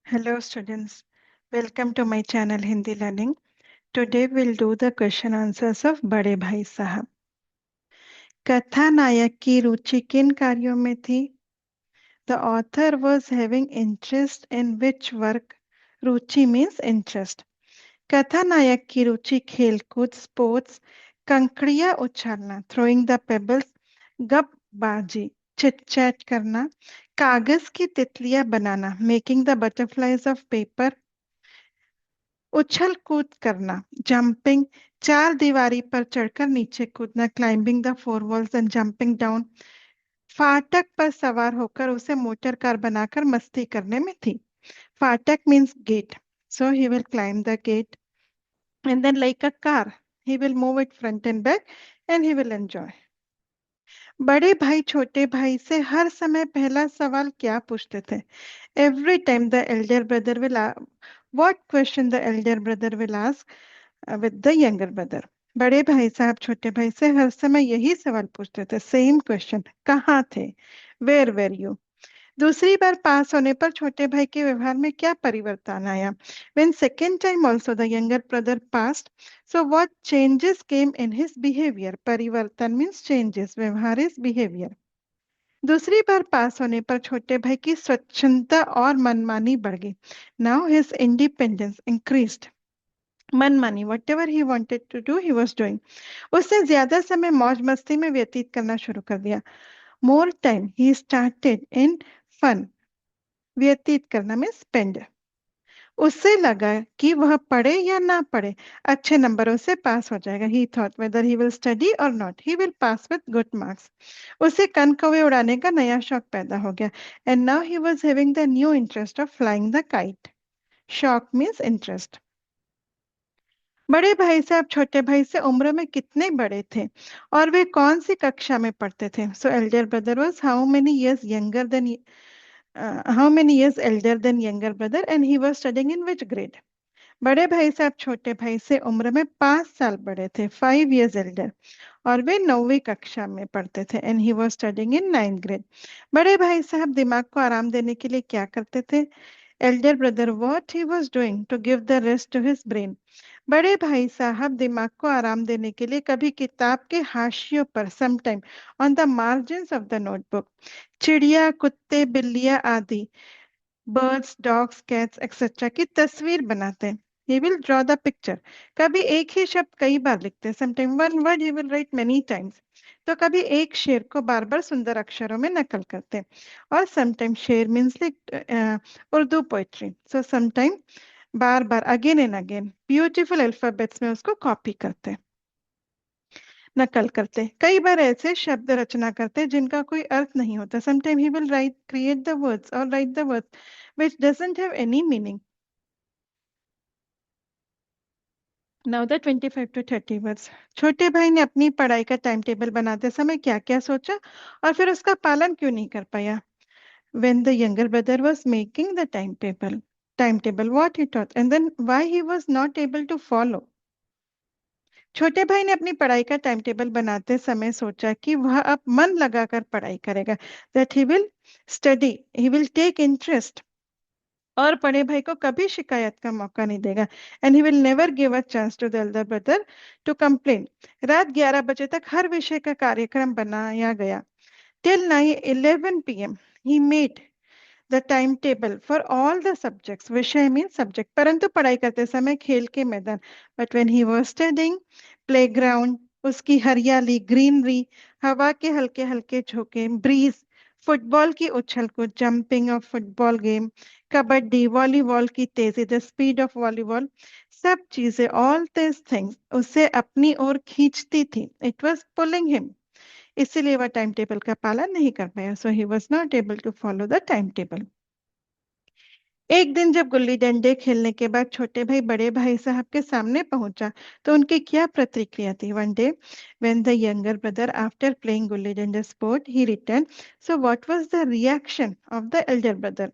Hello students, welcome to my channel Hindi Learning. Today we'll do the question answers of बड़े भाई साहब। कथानायक की रुचि किन कार्यों में थी? The author was having interest in which work? Ruchi means interest. कथानायक की रुचि खेलकूद स्पोर्ट्स, कंकड़ियां उछालना throwing the pebbles, गपबाजी चिट चैट करना, कागज की तितलियां बनाना making the butterflies of paper, उछल कूद करना जंपिंग, चार दीवारी पर चढ़कर नीचे कूदना climbing the four walls and jumping down, फाटक पर सवार होकर उसे मोटर कार बनाकर मस्ती करने में थी। फाटक means gate, so he will climb the gate and then like a car he will move it front and back and he will enjoy. बड़े भाई छोटे भाई से हर समय पहला सवाल क्या पूछते थे? Every time the elder brother will what question the elder brother will ask with the younger brother. बड़े भाई साहब छोटे भाई से हर समय यही सवाल पूछते थे, सेम क्वेश्चन, कहाँ थे? Where were you? दूसरी बार पास होने पर छोटे भाई के व्यवहार में क्या परिवर्तन आया? When second time also the younger brother passed, so what changes came in his behavior? परिवर्तन means changes, व्यवहार is behavior. दूसरी बार पास होने पर छोटे भाई की स्वच्छंदता और मनमानी बढ़ गई. Now his independence increased. मनमानी whatever he wanted to do he was doing. उसने ज्यादा समय मौज मस्ती में व्यतीत करना शुरू कर दिया. More time he started in fun. व्यतीत करना में spend. उससे लगा कि वह पढ़े या ना पढ़े अच्छे नंबरों से पास हो जाएगा. He thought whether he will study or not he will pass with good marks. उसे कन कौवे उड़ाने का नया शौक पैदा हो गया. And now he was having the new interest of flying the kite. शौक means interest. बड़े भाई साहब छोटे भाई से उम्र में कितने बड़े थे और वे कौन सी कक्षा में पढ़ते थे? So elder brother was how many years elder than younger brother and he was studying in which grade? बड़े भाई साहब छोटे भाई से उम्र में 5 साल बड़े थे, 5 years एल्डर, और वे 9वीं कक्षा में पढ़ते थे and he was studying in 9th grade. बड़े भाई साहब दिमाग को आराम देने के लिए क्या करते थे? Elder brother what he was doing to give the rest to his brain? बड़े भाई साहब दिमाग को आराम देने के लिए कभी किताब के हाशियों पर sometime on the margins of the notebook चिड़िया कुत्ते बिल्लियां आदि बर्ड्स डॉग्स कैट्स एक्सेट्रा की तस्वीर बनाते हैं. He will draw the picture. कभी एक ही शब्द कई बार लिखते हैं, sometime one word he will right many times. तो कभी एक शेर को बार बार सुंदर अक्षरों में नकल करते हैं और समटाइम शेर means like Urdu poetry, so sometime bar bar again and again beautiful alphabets में उसको कॉपी करते हैं, नकल करते हैं. कई बार ऐसे शब्द रचना करते हैं जिनका कोई अर्थ नहीं होता. Sometime he will write create the words और write the words which doesn't have any meaning. Now the 25 to 30 words. छोटे भाई ने अपनी पढ़ाई का टाइम टेबल बनाते समय क्या क्या सोचा और फिर उसका पालन क्यों नहीं कर पाया? When the younger brother was making the timetable what he taught and then why he was not able to follow. छोटे भाई ने अपनी पढ़ाई का टाइम टेबल बनाते समय सोचा कि वह अब मन लगाकर पढ़ाई करेगा. That he will study, he will take interest और बड़े भाई को कभी शिकायत का मौका नहीं देगा. And he will never give a chance to the elder brother to complain. रात 11 बजे तक हर विषय का कार्यक्रम बनाया गया. Till 11 PM he made the time table for all the subjects. विषय मीन सब्जेक्ट, परंतु पढ़ाई करते समय खेल के मैदान. But when he was studying playground, उसकी हरियाली ग्रीनरी, हवा के हल्के हल्के झोंके ब्रीज, फुटबॉल की उछल कूद jumping of football game, kabaddi volleyball की तेजी द स्पीड ऑफ वॉलीबॉल, सब चीजें ऑल दिस थिंग्स उसे अपनी ओर खींचती थी. It was pulling him. इसीलिए वह टाइम टेबल का पालन नहीं कर पाया. So he was not able to follow the time table. एक दिन जब गुल्ली डंडे खेलने के बाद छोटे भाई बड़े भाई साहब के सामने पहुंचा तो उनकी क्या प्रतिक्रिया थी? One day when the younger brother after playing gulli danda sport he return, so what was the reaction of the elder brother?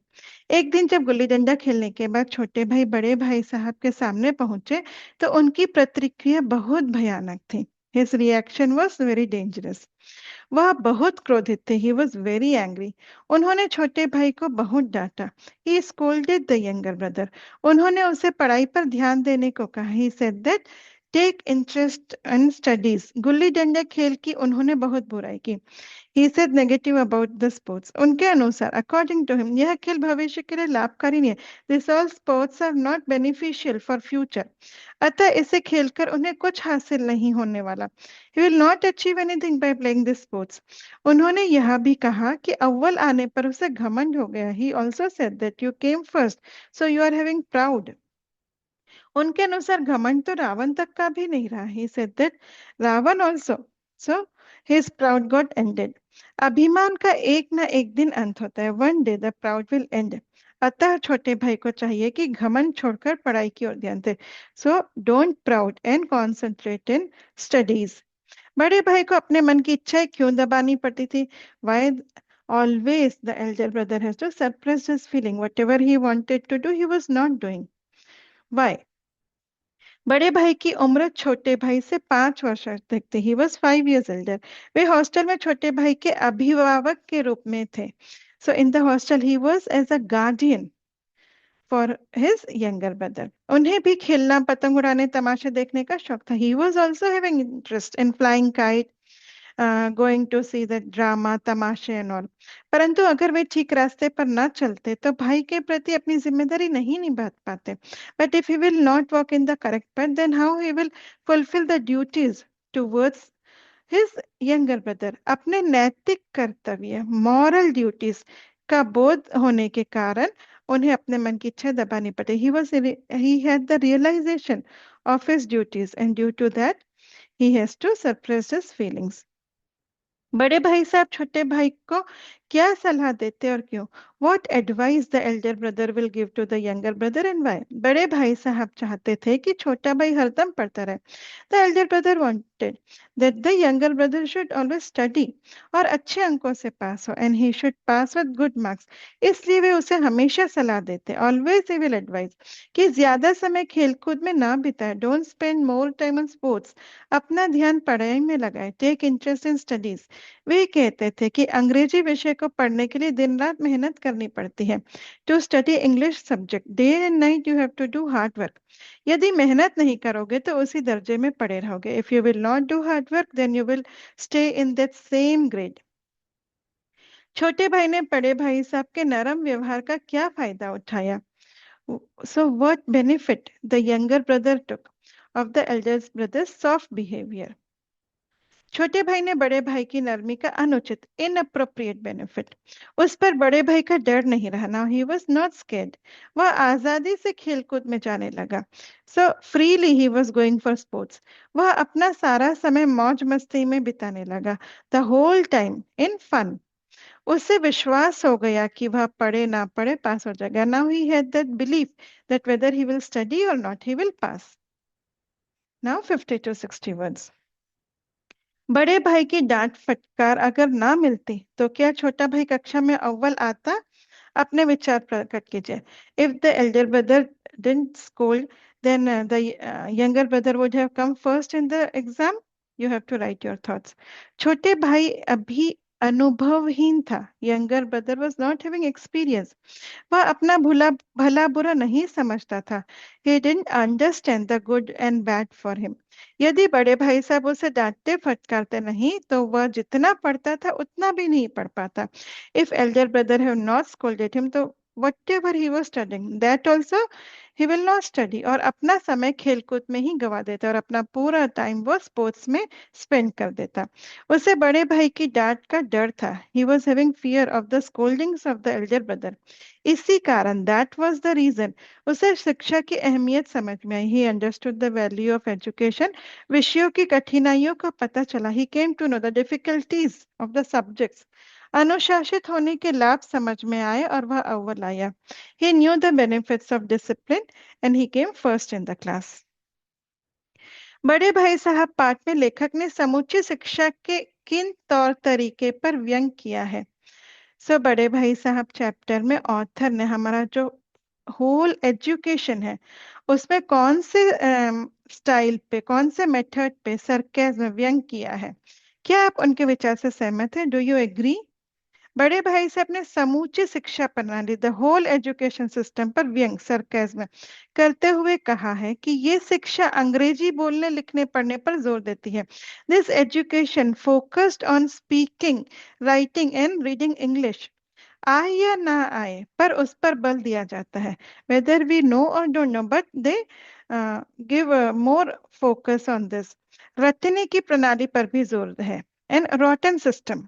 एक दिन जब गुल्ली डंडा खेलने के बाद छोटे भाई बड़े भाई साहब के सामने पहुंचे तो उनकी प्रतिक्रिया बहुत भयानक थी. His reaction was very dangerous. वह बहुत क्रोधित थे। He was very angry. उन्होंने छोटे भाई को बहुत डांटा। He scolded the younger brother. उन्होंने उसे पढ़ाई पर ध्यान देने को कहा। He said that take interest in studies. गुल्ली डंडा खेल की उन्होंने बहुत बुराई की। He said negative about the sports. उनके अनुसार, according to him, यह खेल भविष्य के लिए लाभकारी नहीं है। These all sports are not beneficial for future. अतः इसे खेलकर उन्हें कुछ हासिल नहीं होने वाला। He will not achieve anything by playing these sports. उन्होंने यह भी कहा कि अव्वल आने पर उसे घमंड हो गया। He also said that you came first, so you are having proud. उनके अनुसार घमंड तो रावण तक का भी नहीं रहा। He said that Ravan also, so his proud got ended. अभिमान का एक ना एक दिन अंत होता है। One day the proud will and. अतः छोटे भाई को चाहिए कि घमंड छोड़कर पढ़ाई की ओर ध्यान दे। So don't proud and concentrate in studies. बड़े भाई को अपने मन की इच्छाएं क्यों दबानी पड़ती थी? Why always the elder brother has to suppress his feeling? Whatever he wanted to do, he was not doing. Why? बड़े भाई की उम्र छोटे भाई से 5 वर्ष अधिक थी। He was 5 years elder. वे हॉस्टल में छोटे भाई के अभिभावक के रूप में थे। So in the hostel he was as a guardian for his younger brother. उन्हें भी खेलना, पतंग उड़ाने, तमाशे देखने का शौक था। He was also having interest in flying kite, going to see the drama, तमाशे एंड ऑल। परंतु अगर वे ठीक रास्ते पर न चलते तो भाई के प्रति अपनी जिम्मेदारी नहीं निभा पाते। But if he will not walk in the correct path, then how he will fulfil the duties towards his younger brother. अपने नैतिक कर्तव्य, मॉरल ड्यूटीज का बोध होने के कारण उन्हें अपने मन की इच्छा दबानी पड़ी। He had the realisation of his duties and due to that he has to suppress his feelings. बड़े भाई साहब छोटे भाई को क्या सलाह देते और क्यों? What advice the elder brother will give to the younger brother and why? बड़े भाई साहब चाहते थे कि छोटा भाई हरदम पढ़ता रहे। The elder brother wanted that the younger brother should always study और अच्छे अंकों से पास हो, and he should pass with good marks. इसलिए वे उसे हमेशा सलाह देते, ऑलवेज ही विल एडवाइस, कि ज्यादा समय खेलकूद में ना बिताए। Don't spend more time on sports. अपना ध्यान पढ़ाई में लगाए। Take interest in studies. वे कहते थे कि अंग्रेजी विषय को पढ़ने के लिए दिन रात मेहनत करनी पड़ती है। To study English subject day and night you have to do hard work. यदि मेहनत नहीं करोगे तो उसी दर्जे में पड़े रहोगे। If you will not do hard work, then you will stay in that same grade. छोटे भाई ने बड़े भाई साहब के नरम व्यवहार का क्या फायदा उठाया? So what benefit the younger brother took off the Elder brothers soft behaviour? छोटे भाई ने बड़े भाई की नरमी का अनुचित, इनअप्रोप्रिएट बेनिफिट। उस पर बड़े भाई का डर नहीं रहा। Now he was not scared. वह आजादी से खेलकूद में जाने लगा। So freely he was going for sports. वह अपना सारा समय मौज मस्ती में बिताने लगा। The whole time in fun. उसे विश्वास हो गया कि वह पढ़े ना पढ़े पास हो जाएगा। Now he had that belief that whether he will study और not he will pass. Now 50 to 60 words. बड़े भाई की डांट फटकार अगर ना मिलती तो क्या छोटा भाई कक्षा में अव्वल आता? अपने विचार प्रकट कीजिए। If the elder brother didn't scold, then the younger brother would have come first in the exam. You have to write your thoughts. छोटे भाई अभी अनुभवहीन था। Younger brother was not having experience. वह अपना भूला भला बुरा नहीं समझता था। He didn't understand the good and bad for him. यदि बड़े भाई साहब उसे डांटते फटकारते नहीं तो वह जितना पढ़ता था उतना भी नहीं पढ़ पाता। If elder brother have not scolded him, तो whatever he was studying, that also he will not study, और अपना समय खेलकूद में ही गवा देता और अपना पूरा टाइम वो स्पोर्ट्स में स्पेंड कर देता। उसे बड़े भाई की डांट का डर था। He was having fear of the scoldings of the elder brother. इसी कारण दैट वाज द रीजन उसे शिक्षा की अहमियत समझ में आई। He understood the value of education. विषयों की कठिनाइयों का पता चला। He came to know the difficulties of the subjects. अनुशासित होने के लाभ समझ में आए और वह अव्वल आया। He knew the benefits of discipline and he came first in the class. बड़े भाई साहब पाठ में लेखक ने समूची शिक्षा के किन तौर तरीके पर व्यंग किया है? सो बड़े भाई साहब चैप्टर में ऑथर ने हमारा जो होल एजुकेशन है उसमें कौन से स्टाइल पे, कौन से मेथड पे सरकेज़म व्यंग किया है? क्या आप उनके विचार से सहमत हैं? Do you agree? बड़े भाई से अपने समूची शिक्षा प्रणाली द होल एजुकेशन सिस्टम पर व्यंग सरकाज़्म करते हुए कहा है कि ये शिक्षा अंग्रेजी बोलने लिखने पढ़ने पर जोर देती है। This education focused on speaking writing and reading English. आए या ना आए पर उस पर बल दिया जाता है, वेदर वी नो और don't know, but they give more focus on this. रटने की प्रणाली पर भी जोर है। एंड रॉटन सिस्टम,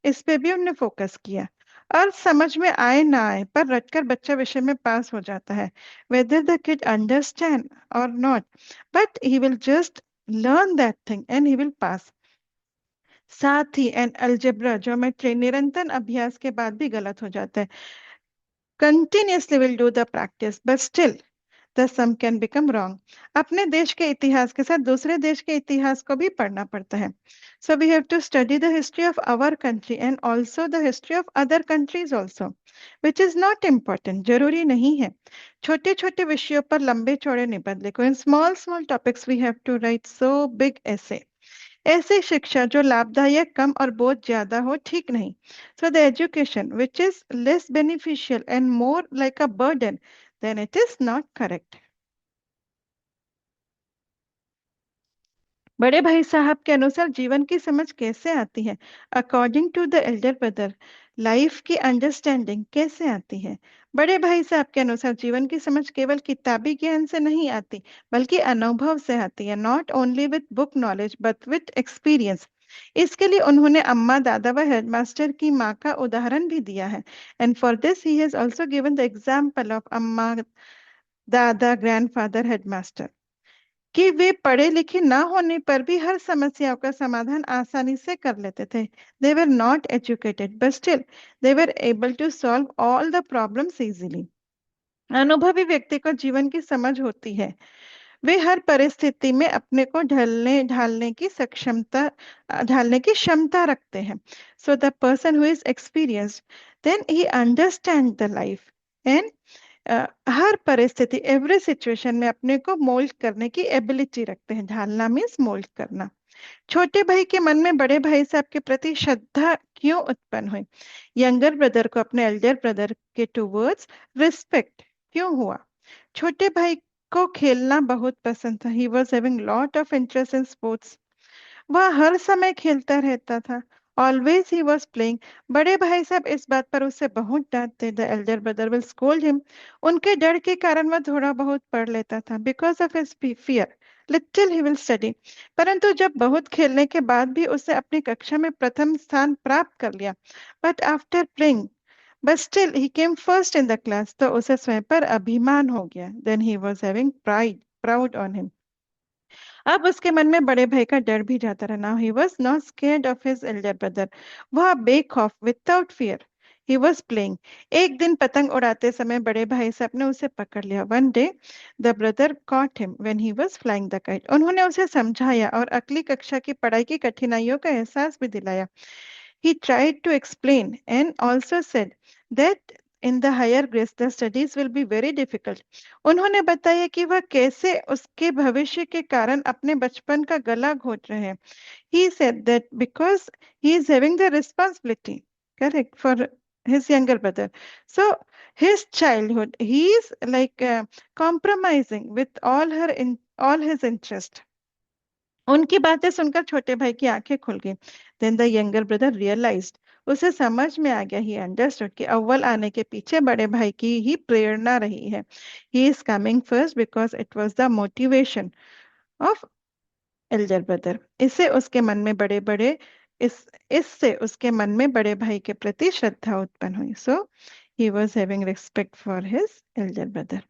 इस पे भी उन्होंने फोकस किया। और समझ में आए ना आए पर रटकर बच्चा विषय में पास हो जाता है, वेदर द किड अंडरस्टैंड और not, but he will just learn that thing and he will पास। साथ ही एंड अलजेब्रा ज्योमेट्री निरंतर अभ्यास के बाद भी गलत हो जाता है। Continuously will do the practice but still the sum can become wrong. अपने देश के इतिहास के साथ दूसरे देश के इतिहास को भी पढ़ना पड़ता है। So we have to study the history of our country and also the history of other countries also, which is not important, जरूरी नहीं है। छोटे छोटे विषयों पर लंबे चौड़े निबंध लिखो। In small small topics we have to write so big essay। ऐसी शिक्षा जो लाभदायक कम और बोझ ज्यादा हो ठीक नहीं। So the education which is less beneficial and more like a burden, then it is not correct. बड़े भाई साहब के अनुसार जीवन की समझ कैसे आती है? According to the elder brother, life की अंडरस्टैंडिंग कैसे आती है? बड़े भाई साहब के अनुसार जीवन की समझ केवल किताबी ज्ञान से नहीं आती, बल्कि अनुभव से आती है। Not only with book knowledge but with experience. इसके लिए उन्होंने अम्मा दादा व हेडमास्टर की माँ का उदाहरण भी दिया है। And for this he has also given the example of अम्मा दादा ग्रैंडफादर हेडमास्टर, कि वे पढ़े लिखे ना होने पर भी हर समस्याओं का समाधान आसानी से कर लेते थे। They were not educated but still they were able to solve all the problems easily. अनुभवी व्यक्ति को जीवन की समझ होती है। वे हर परिस्थिति में अपने को ढालने की क्षमता रखते हैं। So the person who is experienced, then he understand the life and हर परिस्थिति एवरी सिचुएशन में अपने को मोल्ड करने की एबिलिटी रखते हैं। ढालना मीन्स मोल्ड करना। छोटे भाई के मन में बड़े भाई साहब के प्रति श्रद्धा क्यों उत्पन्न हुई? यंगर ब्रदर को अपने एल्डर ब्रदर के टूवर्ड्स रिस्पेक्ट क्यों हुआ? छोटे भाई को खेलना बहुत पसंद था। He was having lot of interest in sports. वह हर समय खेलता रहता था। Always he was playing. बड़े भाई साहब इस बात पर उसे बहुत डांटते। The elder brother will scold him. उनके डर के कारण वह थोड़ा बहुत पढ़ लेता था। Because of his fear little he will study. परंतु जब बहुत खेलने के बाद भी उसे अपनी कक्षा में प्रथम स्थान प्राप्त कर लिया, but after playing but still he came first in the class, तो उसे स्वयं पर अभिमान हो गया। Then he was having proud on him. अब उसके मन में बड़े भाई का डर भी जाता रहा। Now he was not scared of his elder brother. वह बेखौफ without fear he was playing. एक दिन पतंग उड़ाते समय बड़े भाई साहब ने उसे पकड़ लिया। One day the brother cot him when he was flying the kite. उन्होंने उसे समझाया और अगली कक्षा की पढ़ाई की कठिनाइयों का एहसास भी दिलाया। He tried to explain and also said that in the higher grades the studies will be very difficult. उन्होंने बताया कि वह कैसे उसके भविष्य के कारण अपने बचपन का गला घोट रहे हैं। He said that because he is having the responsibility, correct, for his younger brother. So his childhood, he is like compromising with all his interest. उनकी बातें सुनकर छोटे भाई की आंखें खुल गई। Then the younger brother realised, उसे समझ में आ गया, ही अंडरस्टूड कि अव्वल आने के पीछे बड़े भाई की ही प्रेरणा रही है। He is coming first because it was the motivation of Elder brother. इससे उसके मन में बड़े भाई के प्रति श्रद्धा उत्पन्न हुई। So he was having respect for his elder brother.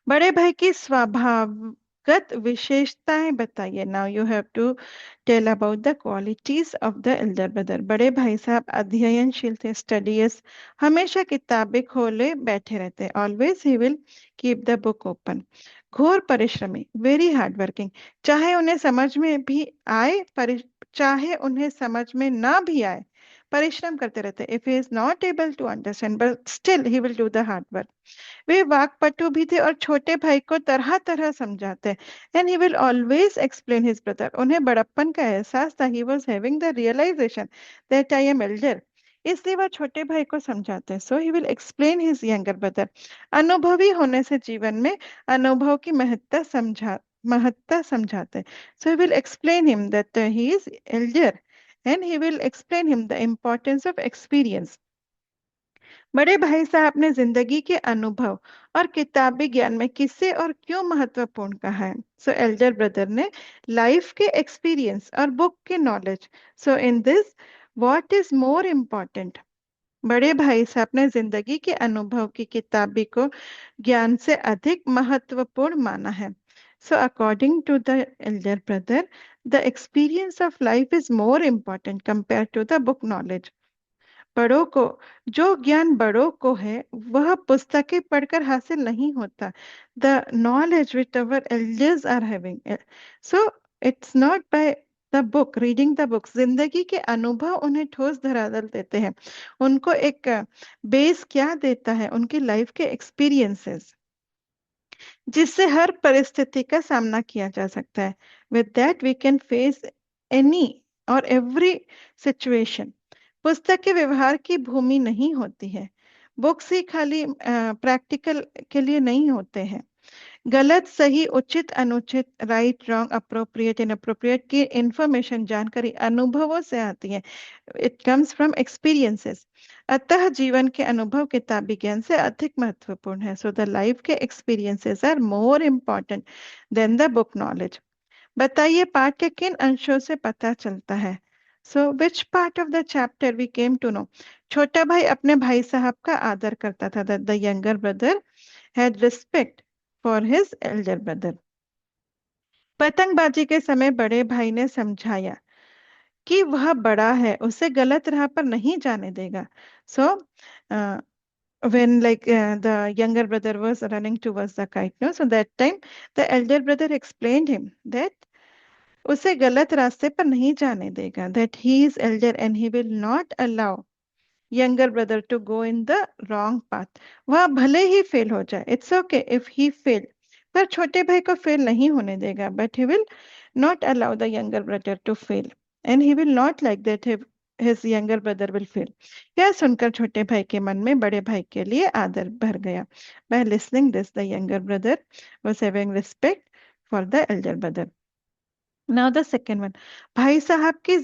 बड़े भाई की स्वभावगत विशेषताएं बताइए। Now you have to tell about the qualities of the elder brother. बड़े भाई साहब अध्ययनशील थे, स्टडीज, हमेशा किताबें खोले बैठे रहते। Always he will keep the book open. घोर परिश्रमी, वेरी हार्ड वर्किंग। चाहे उन्हें समझ में ना भी आए, परिश्रम करते रहते। If he is not able to understand but still he will do the hard work. वे वाकपटु भी थे और छोटे भाई को तरह तरह समझाते। And he will always explain his brother. उन्हें बड़प्पन का एहसास था। He was having the realisation that I am elder, इसलिए वह छोटे भाई को समझाते हैं। So he will explain his younger brother. अनुभवी होने से जीवन में अनुभव की महत्ता समझाते हैं। So he will explain him that he is elder and he will explain him the importance of experience. बड़े भाई साहब ने जिंदगी के अनुभव और किताबी ज्ञान में किसे और क्यों महत्वपूर्ण कहा है। सो एल्डर ब्रदर ने लाइफ के एक्सपीरियंस और बुक के knowledge. So in this what is more important. बड़े भाई साहब ने जिंदगी के अनुभव की किताबी को ज्ञान से अधिक महत्वपूर्ण माना है। So according to the elder brother, the experience of life is more important compare to the book knowledge. बड़ों को जो ज्ञान बड़ों को है वह पुस्तकें पढ़कर हासिल नहीं होता। The knowledge which our elders are having, so it's not by the book, reading the books. जिंदगी के अनुभव उन्हें ठोस धरातल देते हैं। उनको एक बेस क्या देता है? उनकी लाइफ के एक्सपीरियंसेस, जिससे हर परिस्थिति का सामना किया जा सकता है। With that we can face any और एवरी सिचुएशन। पुस्तक के व्यवहार की भूमि नहीं होती है। बुक्स ही खाली प्रैक्टिकल के लिए नहीं होते हैं। गलत सही उचित अनुचित, राइट रॉन्ग, अप्रोप्रिएट इनअप्रोप्रिएट की इंफॉर्मेशन जानकारी अनुभवों से आती है। It comes from experiences. अतः जीवन के अनुभव किताबी ज्ञान से अधिक महत्वपूर्ण है। सो द लाइफ के experiences are more important than the book knowledge. बताइए पाठ के किन अंशों से पता चलता है? So which part of the chapter we came to know. छोटा भाई अपने भाई साहब का आदर करता था। The younger brother had respect for his elder brother. पतंगबाजी के समय बड़े भाई ने समझाया कि वह बड़ा है, उसे गलत राह पर नहीं जाने देगा। सो when the younger brother was running towards the kite, no, so that time the elder brother explained him that उसे गलत रास्ते पर नहीं जाने देगा। that he is elder and he will not allow younger brother to go in the wrong path। वह भले ही fail हो जाए, it's okay if he fail, पर छोटे भाई को फेल नहीं होने देगा। but he will not allow the younger brother to fail and he will not like that his younger brother will fail। यह सुनकर छोटे भाई के मन में बड़े भाई के लिए आदर भर गया। by listening this the younger brother was having respect for the elder brother। Now the second one, भाई साहब को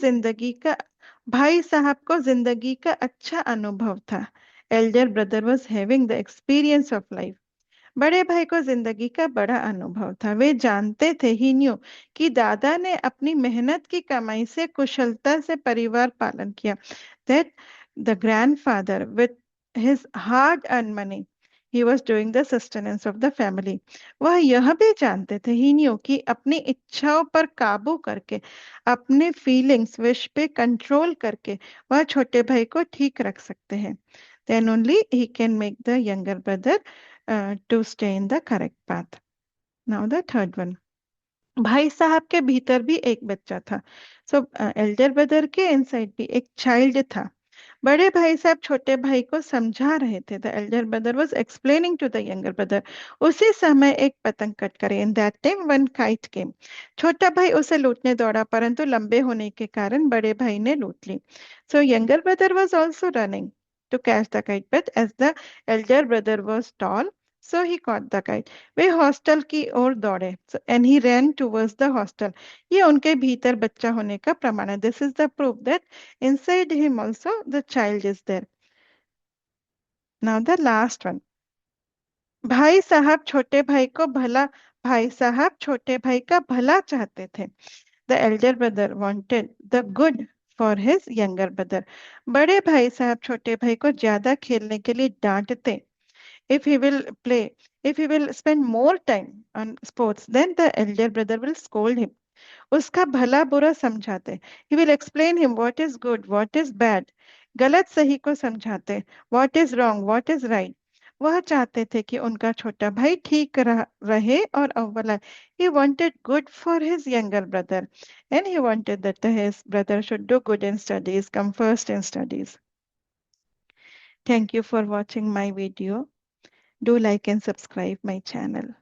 जिंदगी का अच्छा अनुभव था। Elder brother was having the experience of life. बड़े भाई को जिंदगी का बड़ा अनुभव था। वे जानते थे, ही न्यू, कि दादा ने अपनी मेहनत की कमाई से कुशलता से परिवार पालन किया। That the grandfather with his hard earn money he was doing the sustenance of the family. वह यह भी जानते थे, ही न्यू, कि अपनी इच्छाओं पर काबू करके, अपने फीलिंग्स विश पे कंट्रोल करके वह छोटे भाई को ठीक रख सकते हैं। Then only he can make the younger brother to stay in the correct path। Now the third one, भाई साहब के भीतर भी एक बच्चा था। सो एल्डर ब्रदर के इनसाइड भी एक चाइल्ड था। बड़े भाई साहब छोटे भाई को समझा रहे थे। The elder brother was explaining to the younger brother. उसी समय एक पतंग कट करे। In that time one kite came. छोटा भाई उसे लूटने दौड़ा, परंतु लंबे होने के कारण बड़े भाई ने लूट ली। So younger brother was also running to catch the kite, but as the elder brother was tall, so he caught the kite। Way hostel की ओर दौड़े, and he ran towards the hostel। ये उनके भीतर बच्चा होने का प्रमाण है। This is the proof that inside him also the child is there। Now the last one, भाई साहब छोटे भाई को भला भाई साहब छोटे भाई का भला चाहते थे। The elder brother wanted the good for his younger brother. बड़े भाई साहब छोटे भाई को ज्यादा खेलने के लिए डांटते। if he will play if he will spend more time on sports, then the elder brother will scold him। उसका भला बुरा समझाते। he will explain him what is good what is bad। गलत सही को समझाते, what is wrong what is right। वह चाहते थे कि उनका छोटा भाई ठीक रहे और अव्वल आए. He wanted good for his younger brother, and he wanted that his brother should do good in studies, come first in studies. Thank you for watching my video. Do like and subscribe my channel.